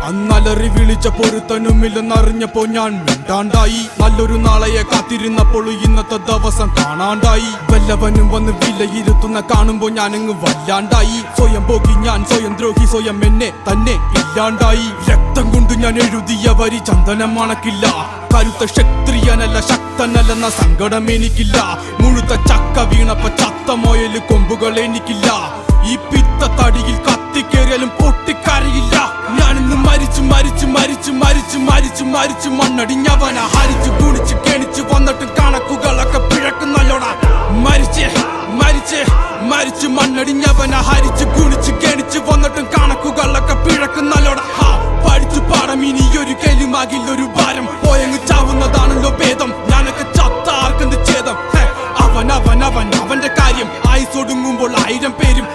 അന്നലറി വിളിച്ച പൊരുത്തനുമില്ലെന്നറിഞ്ഞപ്പോ ഞാൻ മിണ്ടാണ്ടായി. നല്ലൊരു നാളെയെ കാത്തിരുന്നപ്പോൾ ഇന്നത്തെ ദിവസം കാണാണ്ടായി. വല്ലവനും വന്ന് വിലയിരുത്തുന്ന കാണുമ്പോ ഞാനങ്ങ് വല്ലാണ്ടായി. സ്വയം പോകി ഞാൻ, സ്വയം ദ്രോഹി, സ്വയം എന്നെ തന്നെ ഇല്ലാണ്ടായി. രക്തം കൊണ്ട് ഞാൻ എഴുതിയ വരി ചന്ദനം മണക്കില്ല. കരുത്ത ക്ഷത്രിയനല്ല ശക്തനല്ലെന്ന സങ്കടം എനിക്കില്ല. മുഴുത്ത ചക്ക വീണപ്പ ചത്ത മൊയല് കൊമ്പുകൾ എനിക്കില്ല. ഈ പിത്ത തടിയിൽ കത്തിക്കേറിയാലും പൊട്ടിക്കരയില്ല. ഞാനിന്ന് മരിച്ചു മരിച്ചു മരിച്ചു മരിച്ചു മരിച്ചു മരിച്ചു മണ്ണടിഞ്ഞവന ഹരിച്ചു കുണിച്ചു കെണിച്ചു വന്നിട്ടും കണക്കുകളൊക്കെ പിഴക്കുന്നല്ലോടാ. മരിച്ചേ മരിച്ചേ മരിച്ചു മണ്ണടിഞ്ഞവന ഹരിച്ചു കുണിച്ചു കെണിച്ചു വന്നിട്ടും കണക്കുകളൊക്കെ പിഴക്കുന്നല്ലോടാ. പഠിച്ചു പാടം ഇനിയൊരു കെലുമാകില്ലൊരു ഭാരം. പോയങ്ങ് ചാവുന്നതാണല്ലോ ഭേദം. ഞാനൊക്കെ ചത്ത ആർക്കെന്ത് ഛേദം. അവൻ അവൻ അവൻ അവന്റെ കാര്യം ആയുസൊടുങ്ങുമ്പോൾ 1000 പേരും